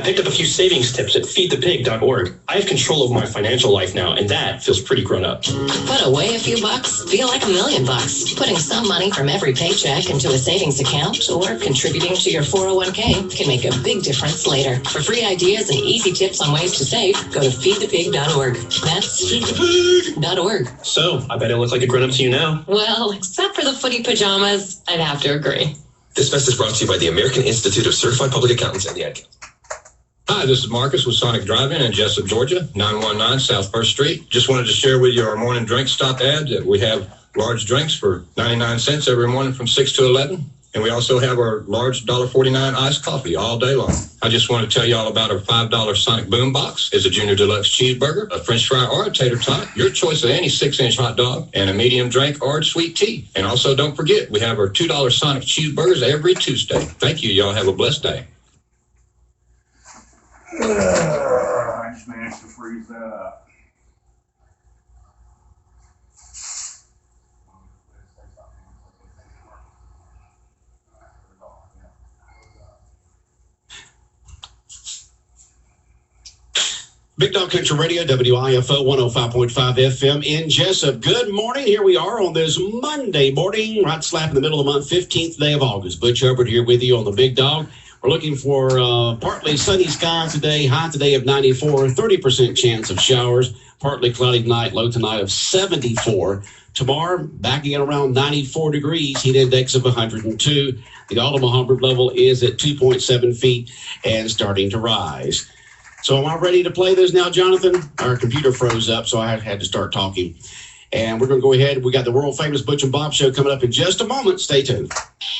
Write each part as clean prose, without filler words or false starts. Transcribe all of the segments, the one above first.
I picked up a few savings tips at feedthepig.org. I have control over my financial life now, and that feels pretty grown up. Put away a few bucks, feel like $1 million. Putting some money from every paycheck into a savings account or contributing to your 401k can make a big difference later. For free ideas and easy tips on ways to save, go to feedthepig.org. That's feedthepig.org. So, I bet I look like a grown-up to you now. Well, except for the footy pajamas, I'd have to agree. This message brought to you by the American Institute of Certified Public Accountants and the Ad Council. Hi, this is Marcus with Sonic Drive-In in Jessup, Georgia, 919 South 1st Street. Just wanted to share with you our morning drink stop ad that we have large drinks for 99 cents every morning from 6 to 11. And we also have our large $1.49 iced coffee all day long. I just want to tell you all about our $5 Sonic Boom Box. It's a Junior Deluxe cheeseburger, a French fry, or a tater tot, your choice of any 6-inch hot dog, and a medium drink or a sweet tea. And also, don't forget, we have our $2 Sonic cheeseburgers every Tuesday. Thank you. Y'all have a blessed day. I just managed to freeze that up. Big Dog Country Radio, WIFO 105.5 FM in Jessup. Good morning. Here we are on this Monday morning, right slap in the middle of the month, 15th day of August. Butch Hubbard here with you on the Big Dog. We're looking for partly sunny skies today, high today of 94, 30% chance of showers, partly cloudy tonight, low tonight of 74. Tomorrow, back again around 94 degrees, heat index of 102. The Omaha level is at 2.7 feet and starting to rise. So am I ready to play this now, Jonathan? Our computer froze up, so I had to start talking. And we're going to go ahead. We got the world-famous Butch and Bob show coming up in just a moment. Stay tuned.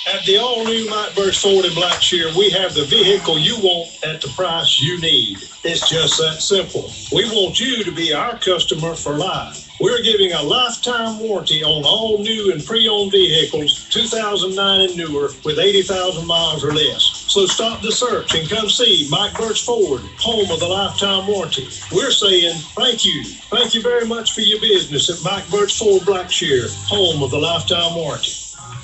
At the all-new Mike Butch Ford in Blackshear, we have the vehicle you want at the price you need. It's just that simple. We want you to be our customer for life. We're giving a lifetime warranty on all new and pre-owned vehicles, 2009 and newer, with 80,000 miles or less. So stop the search and come see Mike Butch Ford, home of the lifetime warranty. We're saying thank you. Thank you very much for your business at Mike Butch Ford Blackshear, home of the lifetime warranty.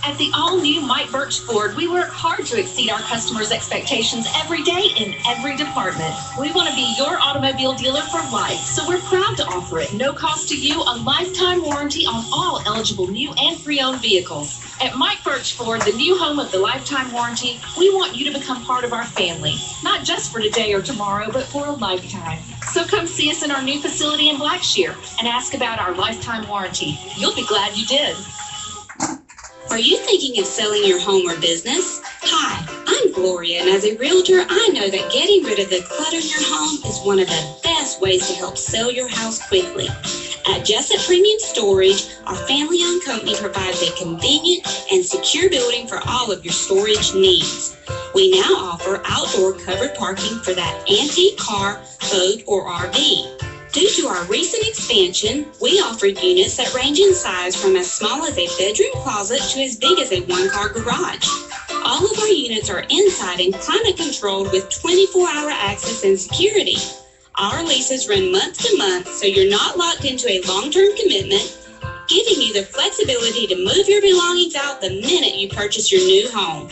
At the all-new Mike Butch Ford, we work hard to exceed our customers' expectations every day in every department. We want to be your automobile dealer for life, so we're proud to offer it, no cost to you, a lifetime warranty on all eligible new and pre-owned vehicles. At Mike Butch Ford, the new home of the lifetime warranty, we want you to become part of our family, not just for today or tomorrow, but for a lifetime. So come see us in our new facility in Blackshear and ask about our lifetime warranty. You'll be glad you did. Are you thinking of selling your home or business? Hi, I'm Gloria, and as a realtor, I know that getting rid of the clutter in your home is one of the best ways to help sell your house quickly. At Jessup Premium Storage, our family-owned company provides a convenient and secure building for all of your storage needs. We now offer outdoor covered parking for that antique car, boat, or RV. Due to our recent expansion, we offer units that range in size from as small as a bedroom closet to as big as a one-car garage. All of our units are inside and climate controlled with 24-hour access and security. Our leases run month to month, so you're not locked into a long-term commitment, giving you the flexibility to move your belongings out the minute you purchase your new home.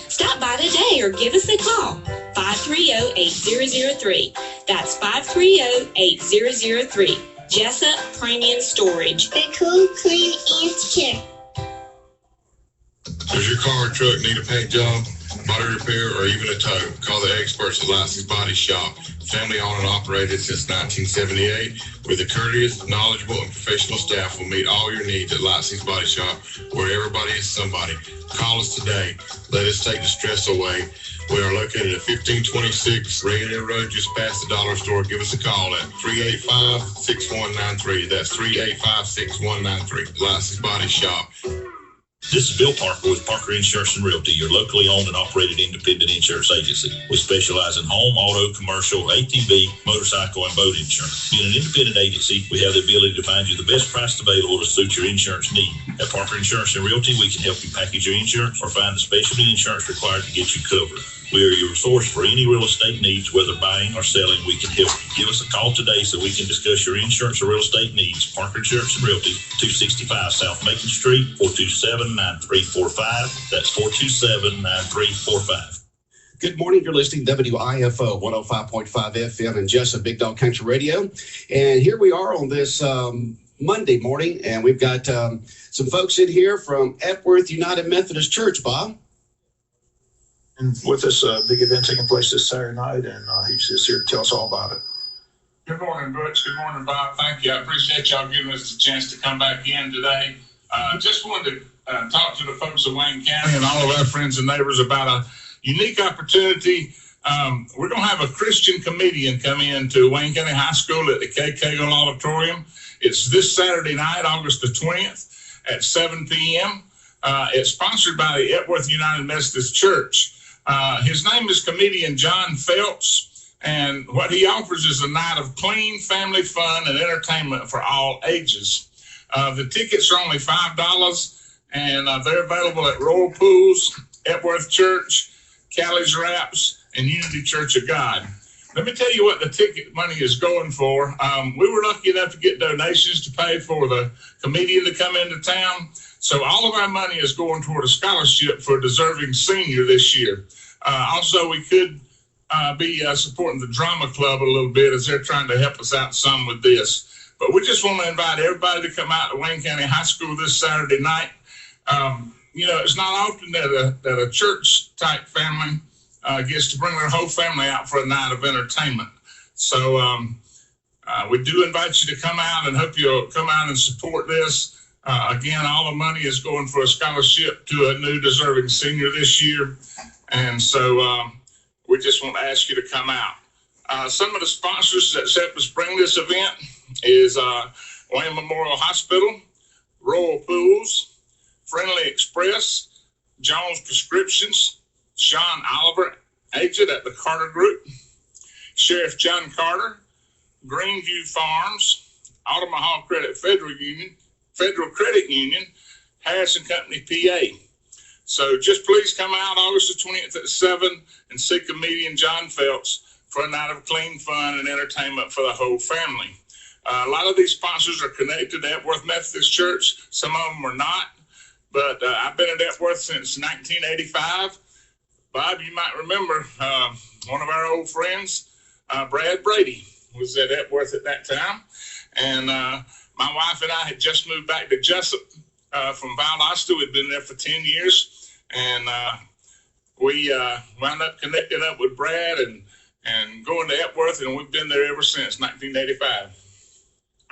Stop by today or give us a call, 530-8003. That's 530-8003. Jessup Premium Storage. They're cool, clean, and secure. Does your car or truck need a paint job, body repair, or even a tow? Call the experts at Licensed Body Shop. Family owned and operated since 1978. With a courteous, knowledgeable, and professional staff will meet all your needs at Licensed Body Shop, where everybody is somebody. Call us today. Let us take the stress away. We are located at 1526 Rainier Road, just past the dollar store. Give us a call at 385-6193. That's 385-6193. Licensed Body Shop. This is Bill Parker with Parker Insurance and Realty, your locally owned and operated independent insurance agency. We specialize in home, auto, commercial, ATV, motorcycle, and boat insurance. Being an independent agency, we have the ability to find you the best price available to suit your insurance need. At Parker Insurance and Realty, we can help you package your insurance or find the specialty insurance required to get you covered. We are your source for any real estate needs, whether buying or selling. We can help you. Give us a call today so we can discuss your insurance or real estate needs. Parker Insurance and Realty, 265 South Macon Street, 427-9345. That's 427-9345. Good morning. You're listening to WIFO 105.5 FM and Jessup Big Dog Country Radio. And here we are on this Monday morning, and we've got some folks in here from Epworth United Methodist Church, Bob. And with this big event taking place this Saturday night, and he's just here to tell us all about it. Good morning, Butch. Good morning, Bob. Thank you. I appreciate y'all giving us the chance to come back in today. Just wanted to talk to the folks of Wayne County and all of our friends and neighbors about a unique opportunity. We're going to have a Christian comedian come in to Wayne County High School at the K. Cagle Auditorium. It's this Saturday night, August the 20th at 7 p.m. It's sponsored by the Epworth United Methodist Church. His name is comedian John Phelps, and what he offers is a night of clean family fun and entertainment for all ages. The tickets are only $5, and they're available at Royal Pools, Epworth Church, Callie's Wraps, and Unity Church of God. Let me tell you what the ticket money is going for. We were lucky enough to get donations to pay for the comedian to come into town. So all of our money is going toward a scholarship for a deserving senior this year. Also, we could be supporting the drama club a little bit as they're trying to help us out some with this. But we just want to invite everybody to come out to Wayne County High School this Saturday night. It's not often that a church-type family gets to bring their whole family out for a night of entertainment. So we do invite you to come out and hope you'll come out and support this. Again, all the money is going for a scholarship to a new deserving senior this year. And so we just want to ask you to come out. Some of the sponsors that helped us bring this event is Wayne Memorial Hospital, Royal Pools, Friendly Express, Jones Prescriptions, Sean Oliver, agent at the Carter Group, Sheriff John Carter, Greenview Farms, Omaha Credit Federal Credit Union, Harrison Company, PA. So just please come out August the 20th at 7 and see comedian John Phelps for a night of clean fun and entertainment for the whole family. A lot of these sponsors are connected to Epworth Methodist Church. Some of them are not, but I've been at Epworth since 1985. Bob, you might remember one of our old friends, Brad Brady, was at Epworth at that time. And my wife and I had just moved back to Jessup from Valdosta. We'd been there for 10 years. And we wound up connecting up with Brad and going to Epworth, and we've been there ever since 1985.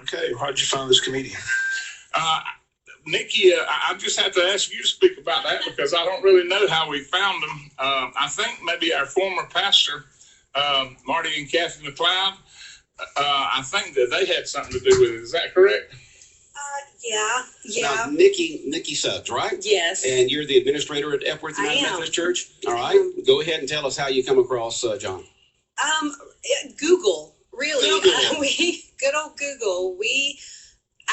Okay, how'd you find this comedian? Nikki, I just have to ask you to speak about that because I don't really know how we found them. I think maybe our former pastor, Marty and Kathy McLeod, I think that they had something to do with it. Is that correct? Yeah. Now, Nikki Suggs, right? Yes. And you're the administrator at Epworth United Methodist Church? All right. Go ahead and tell us how you come across John. Google, really. Google. Good old Google. We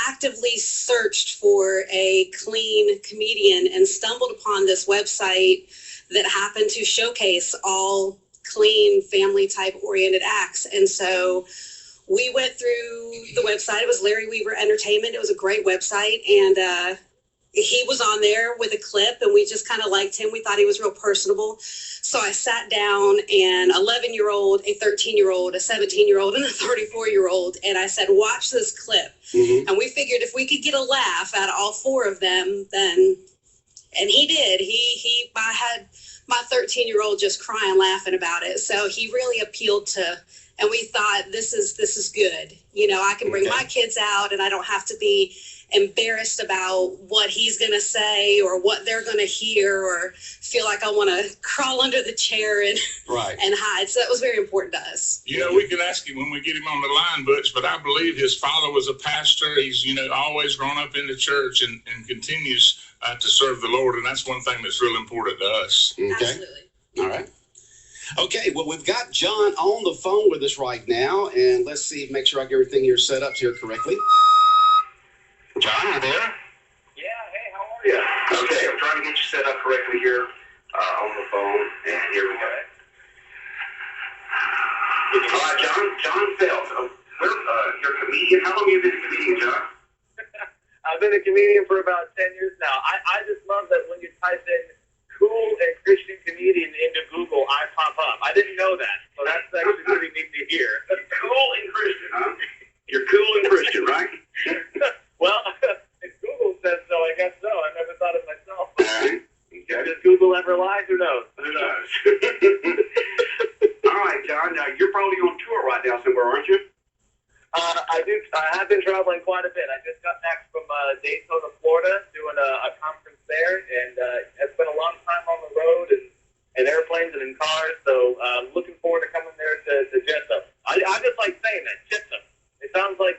actively searched for a clean comedian and stumbled upon this website that happened to showcase all clean family type oriented acts. And so we went through the website. It was Larry Weaver Entertainment. It was a great website. And he was on there with a clip, and we just kind of liked him. We thought he was real personable. So I sat down an 11-year-old, a 13-year-old, a 17-year-old, and a 34-year-old, and I said, watch this clip. And we figured if we could get a laugh out of all four of them, then, and he did. I had my 13-year-old just crying, laughing about it. So he really appealed to, and we thought, this is good. I can bring my kids out, and I don't have to be embarrassed about what he's going to say or what they're going to hear or feel like I want to crawl under the chair and hide. So that was very important to us. We can ask him when we get him on the line, Butch, but I believe his father was a pastor. He's, always grown up in the church and continues to serve the Lord. And that's one thing that's real important to us. Okay. Absolutely. All right. Okay, well, we've got John on the phone with us right now, and let's see, make sure I get everything here set up here correctly. John, you there? Yeah, hey, how are you? Okay, I'm trying to get you set up correctly here on the phone, and here we go. All right, John Phelps, you're a comedian. How long have you been a comedian, John? I've been a comedian for about 10 years now. I just love that when you type in cool and Christian comedian into Google, I pop up. I didn't know that, so that's actually pretty neat to hear. Cool and Christian, huh? You're cool and Christian, right? Well, if Google says so, I guess so. I never thought of myself. All right. Okay. Does Google ever lie? Who knows? Who knows? All right, John. You're probably on tour right now somewhere, aren't you? I do. I have been traveling quite a bit. I just got back from Daytona, Florida, doing a conference there, and it's been a long time on the road and airplanes and in cars. So looking forward to coming there to Jessup. I just like saying that, Jessup. It sounds like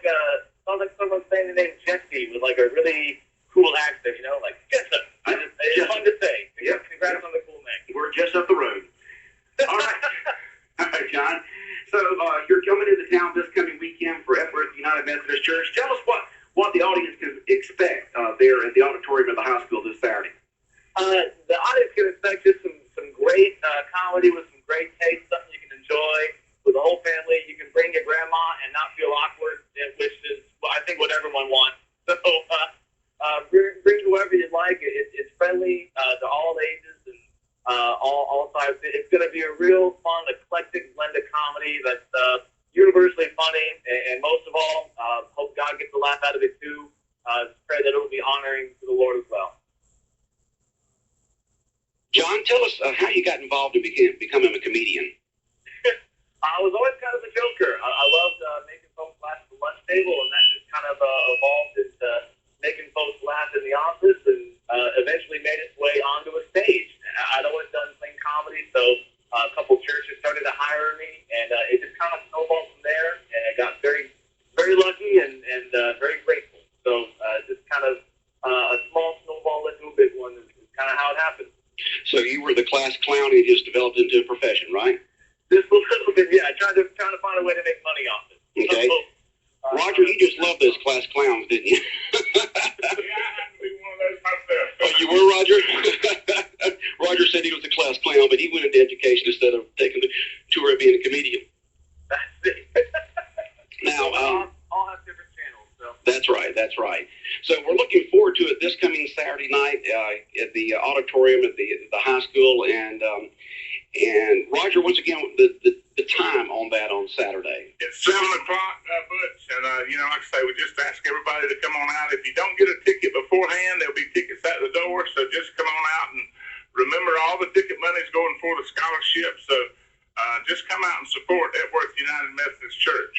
someone saying the name Jesse with like a really cool accent, you know, like Jessup. It's fun to say. Yep. Congrats on the cool name. We're just up the road. All right. All right, John. So you're coming into town this coming weekend for Epworth United Methodist Church. Tell us what the audience can expect there at the auditorium of the high school this Saturday. The audience can expect just some great comedy with some great taste, something you can enjoy with the whole family. You can bring your grandma and not feel awkward, which is, well, I think, what everyone wants. So bring whoever you like. It's friendly to all ages and all types. It's going to be a real fun, eclectic blend of comedy that's universally funny, and most of all, hope God gets a laugh out of it too. Pray that it will be honoring to the Lord as well. John, tell us how you got involved in becoming a comedian. I was always kind of a joker. I loved making folks laugh at the lunch table, and that just kind of evolved into making folks laugh in the office, and eventually made its way onto a stage. I'd always done plain comedy, so a couple churches started to hire me, and it just kind of snowballed from there, and I got very, very lucky and very grateful. So just kind of a small snowball led to a big one is kind of how it happened. So you were the class clown and just developed into a profession, right? Just a little bit, yeah. Trying to find a way to make money off it. Okay. Roger, you just loved those class clowns, didn't you? Yeah, I had to be one of those myself. Oh, you were, Roger? Roger said he was a class clown, but he went into education instead of taking the tour of being a comedian. Now, all have different channels. So. That's right. So we're looking forward to it this coming Saturday night at the auditorium at the high school, and Roger, once again, the time on that on Saturday. It's 7 o'clock, Butch, and like I say, we just ask everybody to come on out. If you don't get a ticket beforehand, there'll be tickets at the door, so just come on out, and remember, all the ticket money is going for the scholarship, so just come out and support Epworth United Methodist Church.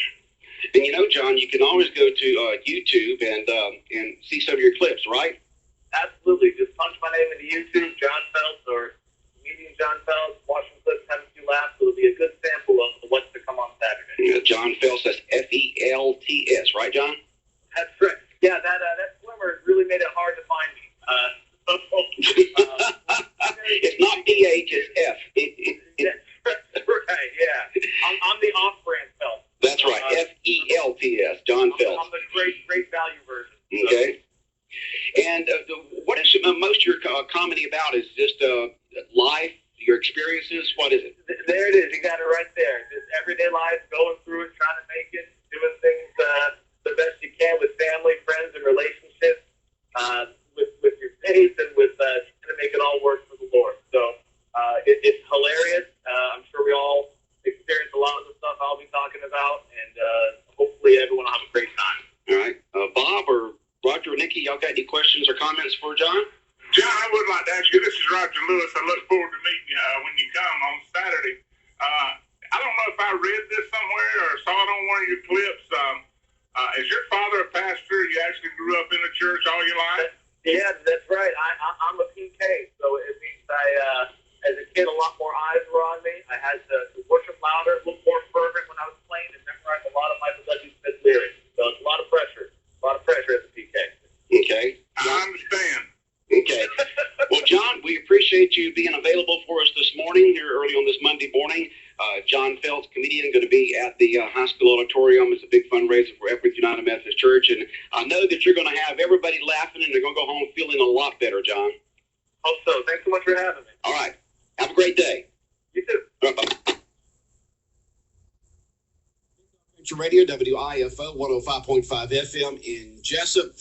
And you know, John, you can always go to YouTube and see some of your clips, right? Absolutely. Just punch my name into YouTube, John Phelps, or comedian John Phelps, watch some clips, have a few laughs. It'll be a good sample of what's to come on Saturday. Yeah, John Phelps, that's Felts, right, John? That's right. Yeah, that swimmer really made it hard to find me. It's not PH, it's F. That's right, yeah. I'm the off-brand Phelps. That's right, Felts, John Phelps. I'm the great value version. Okay. And what is most of your comedy about? Is just life, your experiences? What is it? There it is. You got it right there. Just everyday life, going through it, trying to make it, doing things the best you can with family, friends, and relationships, with your faith, and with trying to make it all work for the Lord. So it's hilarious. I'm sure we all experience a lot of the stuff I'll be talking about, and hopefully everyone will have a great time. All right. Bob or Roger or Nikki, y'all got any questions or comments for John? John, I would like to ask you, this is Roger Lewis. I look forward to meeting you when you come on Saturday. I don't know if I read this somewhere or saw it on one of your clips. Is your father a pastor? You actually grew up in the church all your life? Yeah, that's right. I'm a PK, so it means as a kid, a lot more eyes were on me. I had to worship louder, a little more fervent when I was playing, and memorize a lot of Michael W. Smith lyrics. So it's a lot of pressure as a PK. Okay. I understand. Okay. Well, John, we appreciate you being available for us this morning, here early on this Monday morning. John Phelps, comedian, going to be at the high school auditorium. It's a big fundraiser for Epworth United Methodist Church, and I know that you're going to have everybody laughing, and they're going to go home feeling a lot better, John. Hope so. Thanks so much for having me. All right. Have a great day. You too. Bye-bye. Radio, WIFO 105.5 FM in Jessup.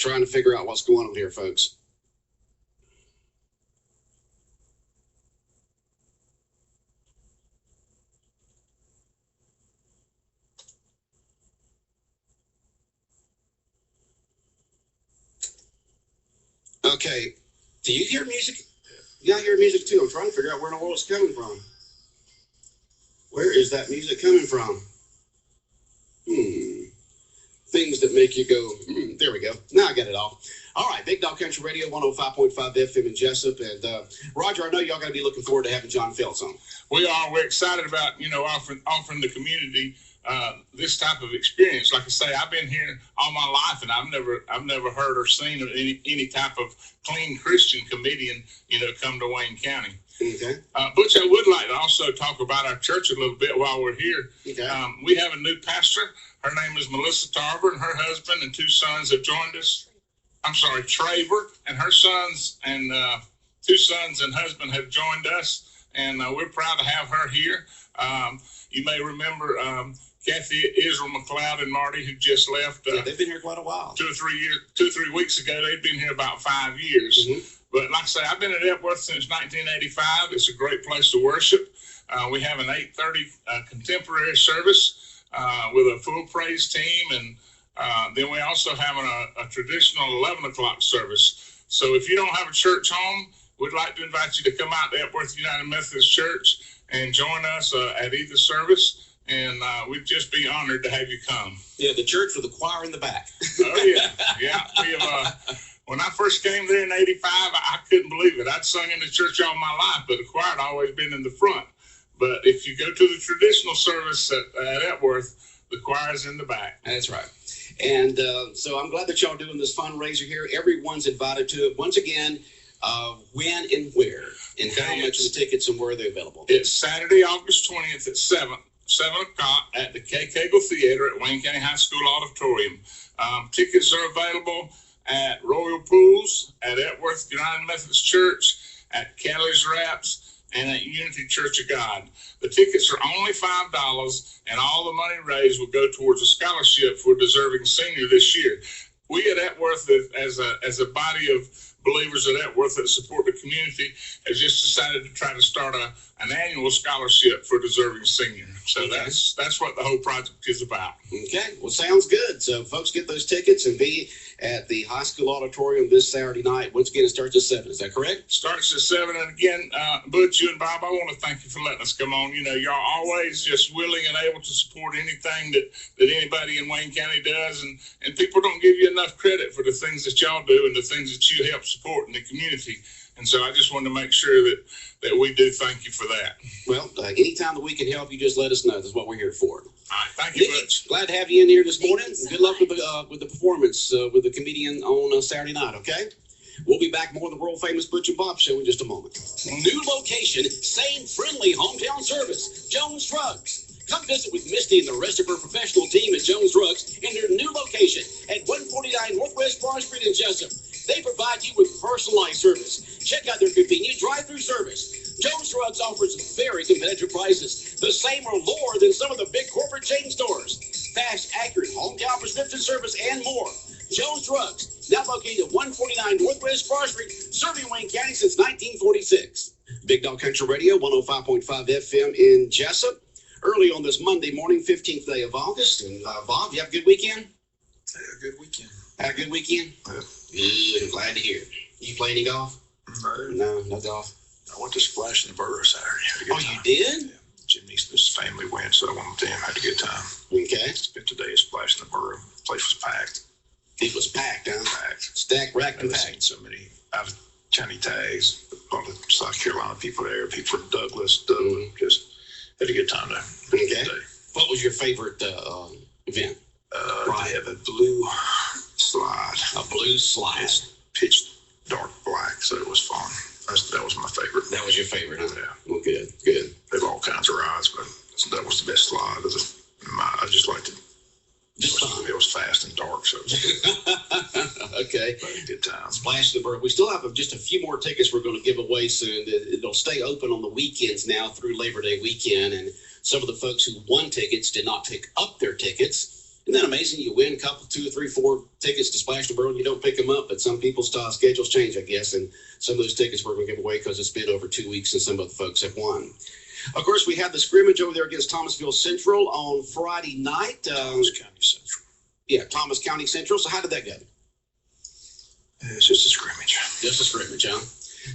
trying to figure out what's going on here, folks. Okay, do you hear music? Yeah, I hear music too. I'm trying to figure out where in the world it's coming from. Where is that music coming from? Things that make you go, there we go. Now I got it all. All right, Big Dog Country Radio, 105.5 FM in Jessup. And Roger, I know y'all got to be looking forward to having John Feltz on. We are. We're excited about, offering the community this type of experience. Like I say, I've been here all my life, and I've never heard or seen of any type of clean Christian comedian, come to Wayne County. Okay. Butch, I would like to also talk about our church a little bit while we're here. Okay. We have a new pastor. Her name is Melissa Tarver, and her husband and 2 sons have joined us. I'm sorry, Traver, and her sons and 2 sons and husband have joined us, and we're proud to have her here. You may remember Kathy Israel McLeod and Marty, who just left. They've been here quite a while. 2 or 3 weeks ago. They've been here about 5 years. Mm-hmm. But like I say, I've been at Epworth since 1985. It's a great place to worship. We have an 8:30 contemporary service with a full praise team, and then we also have a traditional 11 o'clock service. So if you don't have a church home, we'd like to invite you to come out to Epworth United Methodist Church and join us at either service. And we'd just be honored to have you come. Yeah, the church with the choir in the back. Oh, yeah. Yeah. We have, when I first came there in 85, I couldn't believe it. I'd sung in the church all my life, but the choir had always been in the front. But if you go to the traditional service at Epworth, the choir is in the back. That's right. And so I'm glad that y'all doing this fundraiser here. Everyone's invited to it. Once again, when and where, and how much are the tickets and where are they available? It's Saturday, August 20th at 7 o'clock at the K. Cagle Theater at Wayne County High School Auditorium. Tickets are available at Royal Pools, at Epworth United Methodist Church, at Kelly's Wraps, and at Unity Church of God. The tickets are only $5, and all the money raised will go towards a scholarship for a deserving senior this year. We at Epworth, as a body of believers at Epworth that support the community, have just decided to try to start an annual scholarship for a deserving senior. So that's what the whole project is about. Okay, well, sounds good. So folks, get those tickets and be at the high school auditorium this Saturday night. Once again, it starts at 7. Is that correct? Starts at 7. And again, Butch, you and Bob, I want to thank you for letting us come on. Y'all always just willing and able to support anything that anybody in Wayne County does. And people don't give you enough credit for the things that y'all do and the things that you help support in the community. And so I just wanted to make sure that we do thank you for that. Well, anytime that we can help you, just let us know. That's what we're here for. All right. Thank you, Butch. Glad to have you in here this morning. Good luck with the performance with the comedian on Saturday night, okay? We'll be back more of the world famous Butch and Bob show in just a moment. New location, same friendly hometown service, Jones Drugs. Come visit with Misty and the rest of her professional team at Jones Drugs in their new location at 149 Northwest Broad Street in Jessup. They provide you with personalized service. Check out their convenient drive-through service. Jones Drugs offers very competitive prices, the same or lower than some of the big corporate chain stores. Fast, accurate, hometown prescription service, and more. Jones Drugs, now located at 149 Northwest Broad Street, serving Wayne County since 1946. Big Dog Country Radio, 105.5 FM in Jessup. Early on this Monday morning, 15th day of August. And Bob, you have a good weekend? Had a good weekend. Had a good weekend? Yeah. Good. I'm glad to hear it. You play any golf? No golf. I went to Splash in the Borough Saturday. Had a good time. You did? Yeah. Jim Easton's family went, so I went with them. Had a good time. Okay. Spent the day at Splash in the Borough. The place was packed. It was packed, huh? Packed. Stacked, racked, and I've packed. seen so many out of county tags. All the South Carolina people there. People from Douglas. Just had a good time there. Okay. What was your favorite event? They have a blue slide. A blue slide. It's pitch dark black, so it was fun. That was my favorite. That was your favorite, huh? Yeah. Well, good. Good. They have all kinds of rides, but that was the best slide. I just liked it. It was fast and dark, so okay. Good time. Splash the Bird. We still have just a few more tickets we're going to give away soon. It'll stay open on the weekends now through Labor Day weekend, and some of the folks who won tickets did not pick up their tickets. Isn't that amazing? You win a couple, 2 or 3, 4 tickets to Splash the World, and you don't pick them up. But some people's schedules change, I guess, and some of those tickets we're going to give away because it's been over 2 weeks since some of the folks have won. Of course, we had the scrimmage over there against Thomasville Central on Friday night. Thomas County Central. Yeah, Thomas County Central. So how did that go? It's just a scrimmage. Just a scrimmage, huh?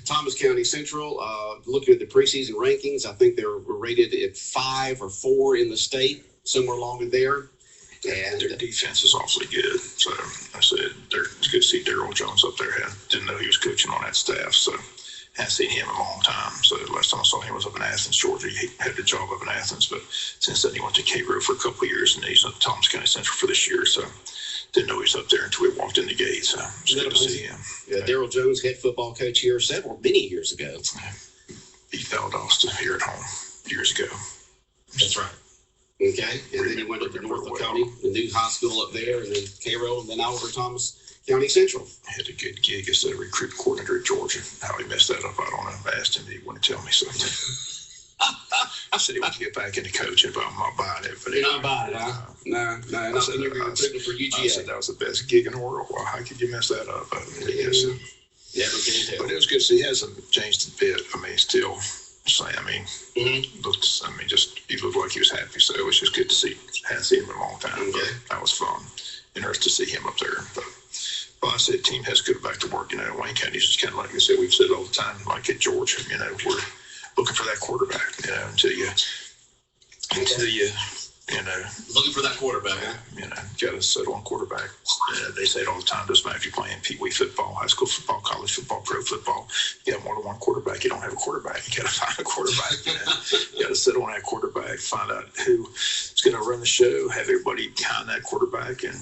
Thomas County Central, looking at the preseason rankings, I think they were rated at 5 or 4 in the state, somewhere along in there. And their defense is awfully good. So I said, it's good to see Daryl Jones up there. Didn't know he was coaching on that staff. So hadn't seen him in a long time. So last time I saw him was up in Athens, Georgia. He had the job up in Athens, but since then he went to Cairo for a couple of years, and he's at Thomas County Central for this year. So didn't know he was up there until we walked in the gate. So it's good to see him. Yeah, Daryl Jones, head football coach here many years ago. Beat Valdosta here at home years ago. That's right. Okay, and then he went up to Norfolk County, the new high school up there, and then Cairo, and then over Thomas County Central. Had a good gig as a recruit coordinator at Georgia. How he messed that up, I don't know. I asked him, he wouldn't tell me something. I said he wanted to get back into coaching, but I'm not buying it. But you're not buying it, huh? No, not when you're recruiting for UGA. I said that was the best gig in the world. Well, how could you mess that up? Yes. Yeah, but it was good to see. He hasn't changed a bit. I mean, still same. I mean, looks. I mean, he looked like he was happy. So it was just good to see. Hadn't seen him in a long time. Okay. But that was fun. Interesting to see him up there. But well, I said, team has to go back to work. Wayne County's just kind of like I said. We've said all the time, like at Georgia. We're looking for that quarterback. Until you looking for that quarterback. Got to settle on quarterback. They say it all the time. Doesn't matter if you're playing Pee Wee football, high school football, college football, pro football. You have more than one quarterback. You don't have a quarterback. You got to find a quarterback. You got to settle on that quarterback. Find out who's going to run the show. Have everybody behind that quarterback, and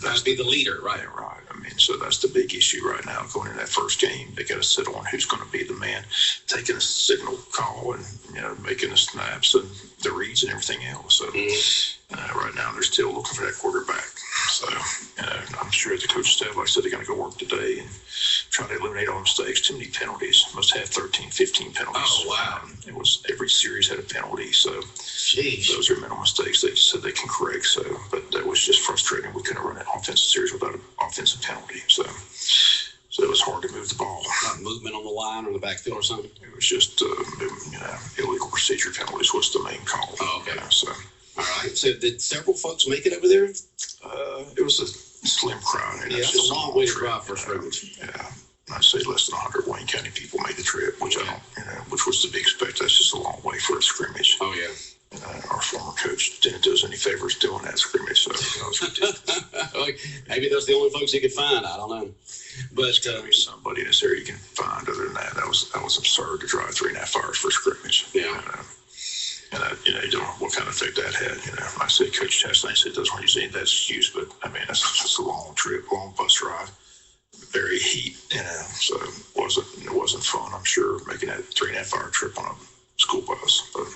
that's be the leader, right? Yeah, right. I mean, so that's the big issue right now going into that first game. They got to settle on who's going to be the man taking a signal call and making the snaps and the reads and everything else. So right now they're still looking for that quarterback. So I'm sure the coach staff, like I said, they're going to go work today and try to eliminate all mistakes. Too many penalties. Must have 13, 15 penalties. Oh, wow. It was every series had a penalty. So Jeez. Those are mental mistakes they said they can correct. So, but that was just frustrating. We couldn't run an offensive series without an offensive penalty. So it was hard to move the ball. Not movement on the line or the backfield or something? It was just, illegal procedure penalties was the main call. Oh, okay. So. All right. So did several folks make it over there? It was a slim crowd. Yeah, that's a long way to drive for a scrimmage. Yeah. I'd say less than 100 Wayne County people made the trip, which which was to be expected. That's just a long way for a scrimmage. Oh, yeah. Our former coach didn't do us any favors doing that scrimmage, so that was ridiculous. Maybe that's the only folks he could find. I don't know. But there's got to be somebody in this area you can find. Other than that, that was absurd to drive 3.5 hours for a scrimmage. Yeah. You don't know what kind of effect that had. I say Coach Chastain said doesn't want to use any of that excuse, but I mean that's a long trip, long bus ride, very heat. So it wasn't fun. I'm sure making that 3.5 hour trip on a school bus, but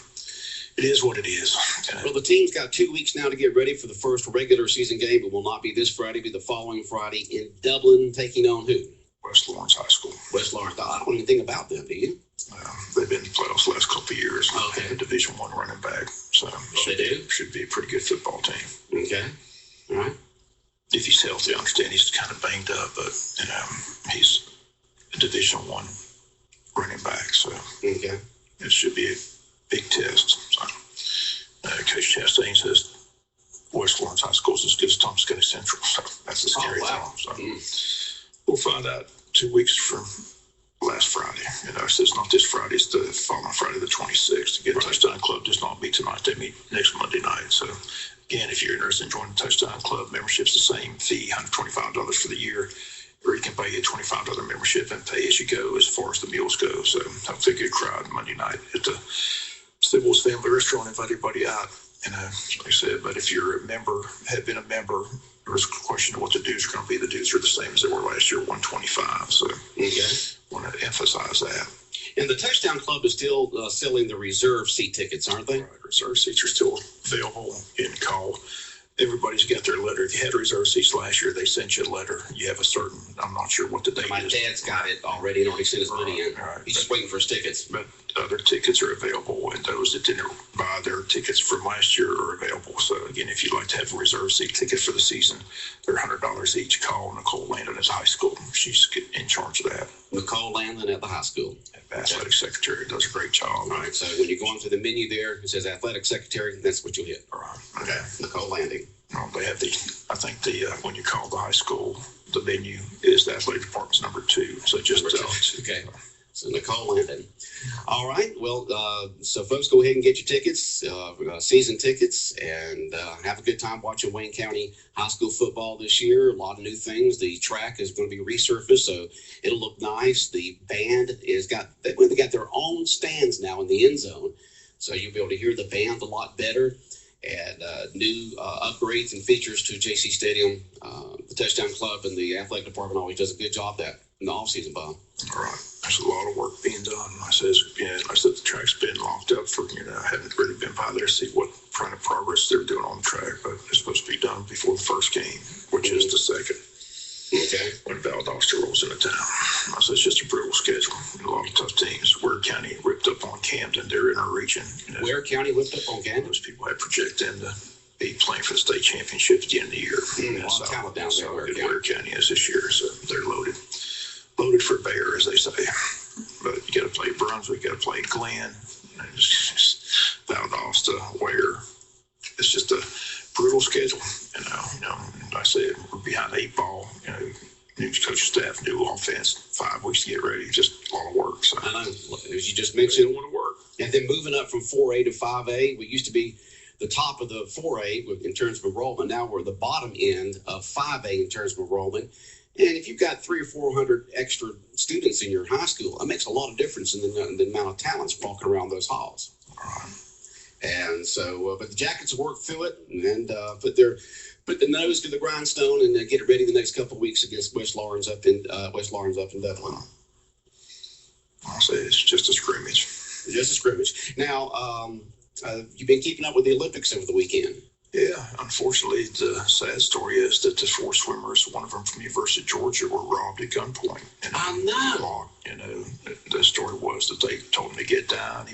it is what it is. Well, the team's got 2 weeks now to get ready for the first regular season game. It will not be this Friday, be the following Friday in Dublin, taking on who? West Lawrence High School. West Lawrence. I don't know anything about them, do you? They've been in the playoffs the last couple of years. Okay. They have a Division I running back, so they do. Should be a pretty good football team. Okay. All right. If he's healthy, I understand he's kind of banged up, but he's a Division I running back, so okay. It should be a big test. So, Coach Chastain says West Lawrence High School is as good as Thomas County Central, so that's a scary thing. So we'll find out 2 weeks from last Friday. It says not this Friday, it's the following Friday, the 26th. Again, Touchdown Club does not meet tonight. They meet next Monday night. So, again, if you're interested in joining the Touchdown Club, membership's the same fee, $125 for the year, or you can pay a $25 membership and pay as you go as far as the meals go. So, hopefully a good crowd Monday night at the Stibbles Family Restaurant. Invite everybody out. Like I said, but if you're a member, have been a member, there's a question of what the dues are going to be. The dues are the same as they were last year, $125. So I want to emphasize that. And the Touchdown Club is still selling the reserve seat tickets, aren't they? Right. Reserve seats are still available in call. everybody's got their letter. If you had reserved seats last year, they sent you a letter. You have a certain, I'm not sure what the date My is. dad's got it already and already sent his money in. Right. He's just waiting for his tickets. But other tickets are available, and those that didn't buy their tickets from last year are available. So again, if you'd like to have a reserved seat ticket for the season, they're $100 each. Call Nicole Landon at high school. She's in charge of that. Nicole Landon at the high school. Athletic secretary does a great job. All right. So when you're going through the menu there, it says athletic secretary. That's what you'll hit. All right. Okay. Nicole Landon. They have I think when you call the high school, the menu is the athletic department's number 2. So just okay. So Nicole Landon. All right. Well, so folks, go ahead and get your tickets, season tickets, and have a good time watching Wayne County High School football this year. A lot of new things. The track is going to be resurfaced, so it'll look nice. The band they've got their own stands now in the end zone, so you'll be able to hear the band a lot better. And new upgrades and features to JC Stadium. The Touchdown Club and the athletic department always does a good job of that in the offseason, Bob. All right. There's a lot of work being done. I said the track's been locked up for, I haven't really been by there to see what kind of progress they're doing on the track, but it's supposed to be done before the first game, which is the second. Okay. When Valdosta rolls into town. I said it's just a brutal schedule. A lot of tough teams. Ware County ripped up on Camden. They're in our region. Ware County ripped up on Camden? Those people had projected them to be playing for the state championship at the end of the year. That's how down there Ware County is this year, so they're loaded. Loaded for bear, as they say. But you got to play Brunswick, you got to play Glenn, Valdosta, Ware. It's just a brutal schedule, I said we're behind the 8 ball, new coach staff, new offense, 5 weeks to get ready, just a lot of work. So I know, as you just mentioned, want to work. And then moving up from 4A to 5A, we used to be the top of the 4A in terms of enrollment. Now we're the bottom end of 5A in terms of enrollment. And if you've got 300 or 400 extra students in your high school, it makes a lot of difference in the amount of talents walking around those halls. And so, but the Jackets work through it and put the nose to the grindstone and get ready the next couple of weeks against West Lawrence up in Dublin. I'll say it's just a scrimmage. Just a scrimmage. Now, you've been keeping up with the Olympics over the weekend. Yeah, unfortunately, the sad story is that the 4 swimmers, one of them from University of Georgia, were robbed at gunpoint. I know. The story was that they told him to get down.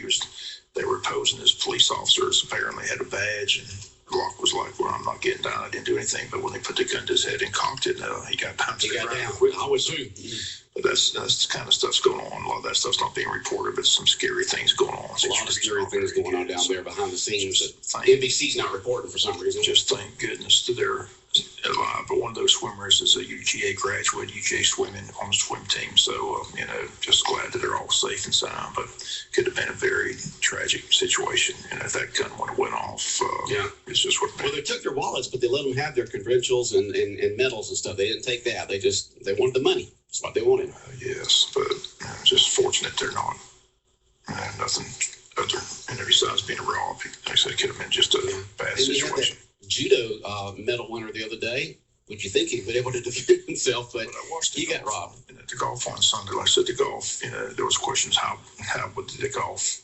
They were posing as police officers. Apparently, had a badge, and Locke was like, "Well, I'm not getting down. I didn't do anything." But when they put the gun to his head and cocked it, he got bounced. He got down. I was too. But that's the kind of stuff's going on. A lot of that stuff's not being reported, but some scary things going on. A lot of scary things going on down there behind the scenes that NBC's not reporting for some reason. Just thank goodness that they're alive. But one of those swimmers is a UGA graduate, UGA swimming on the swim team. So, just glad that they're all safe and sound. But could have been a very tragic situation. If that gun would have went off, it's just what. Well, they took their wallets, but they let them have their credentials and medals and stuff. They didn't take that. They wanted the money. That's what they wanted. Yes, but just fortunate they're not. Nothing other, besides being robbed. Like I said, it could have been just a bad situation. Judo medal winner the other day. Would you think he'd been able to defend himself? But he got robbed. And at the golf on Sunday, like I said, the golf, there was questions how would the golf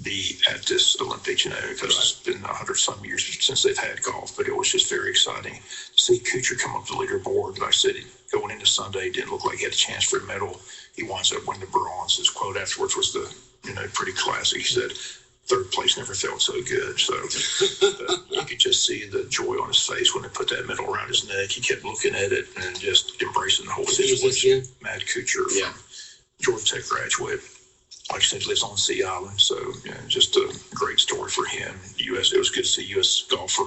be at this Olympics, because it's been 100-some years since they've had golf, but it was just very exciting to see Kuchar come up the leaderboard. Like I said, going into Sunday, didn't look like he had a chance for a medal. He winds up winning the bronze. His quote afterwards was pretty classic. He said, "Third place never felt so good." So you could just see the joy on his face when they put that medal around his neck. He kept looking at it and just embracing the whole situation. Matt Kuchar, from Georgia Tech graduate. Like I said, lives on Sea Island, so just a great story for him. It was good to see U.S. golfer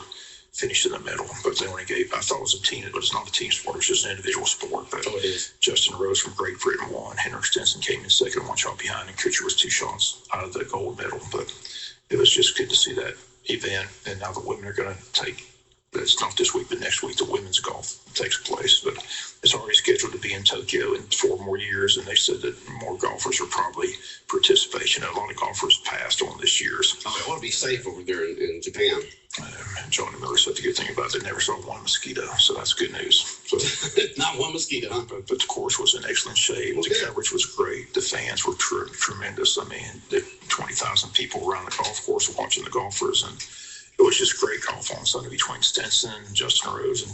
finish in the medal, but they only gave. I thought it was a team, but it's not a team sport; it's just an individual sport. But it is. Justin Rose from Great Britain won. Henrik Stenson came in second, 1 shot behind, and Kuchar was 2 shots out of the gold medal. But it was just good to see that event, and now the women are going to take. It's not this week, but next week the women's golf takes place. But it's already scheduled to be in Tokyo in 4 more years, and they said that more golfers are probably participating. A lot of golfers passed on this year's. I want to be safe over there in Japan. Johnny Miller said the good thing about it, they never saw one mosquito, so that's good news. So, not one mosquito, huh? But the course was in excellent shape. The coverage was great. The fans were tremendous. I mean, 20,000 people around the golf course watching the golfers, and it it was just a great golf on Sunday between Stinson and Justin Rose. And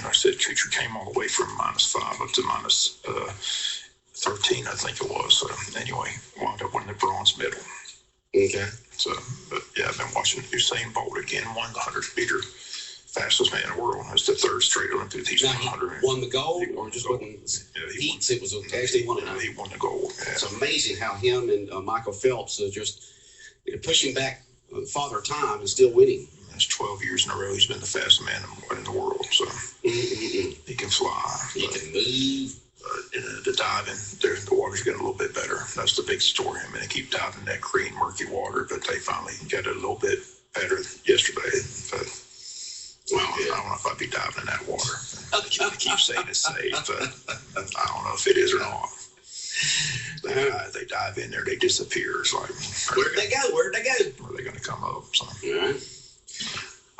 I said Kuchar came all the way from -5 up to -13, I think it was. So anyway, wound up winning the bronze medal. Okay. So, but yeah, I've been watching Usain Bolt again, won the 100-meter fastest man in the world. It's the third straight Olympic. He's Now, he won the gold, or just wasn't heats? It was actually won it. He won the gold. Yeah. It's amazing how him and Michael Phelps are just pushing back Father Time and still winning. That's 12 years in a row. He's been the fastest man in the world. So he can fly. He can move. The diving, the water's getting a little bit better. That's the big story. I mean, they keep diving that green, murky water, but they finally got it a little bit better yesterday. But well, I don't know if I'd be diving in that water. I keep saying it's safe, but I don't know if it is or not. They dive in there, they disappear. It's like, where'd they go? Where'd they go? Are they going to come up? So.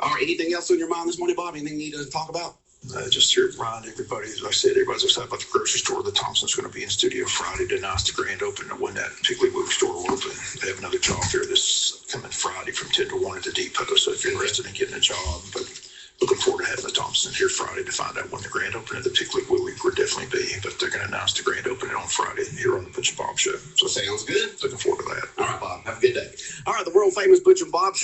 All right. Anything else on your mind this morning, Bob? Anything you need to talk about? Just to remind everybody, as I said, everybody's excited about the grocery store. The Thompson's going to be in studio Friday to announce the grand opening when that Piggly Wiggly store will open. They have another job fair this coming Friday from 10 to 1 at the depot. So if you're interested in getting a job, but looking forward to having the Thompsons here Friday to find out when the grand opening of the Piggly Wiggly will definitely be. But they're going to announce the grand opening on Friday here on the Butch and Bob Show. So sounds good. Looking forward to that. All right, Bob. Have a good day. All right, the world famous Butch and Bob Show.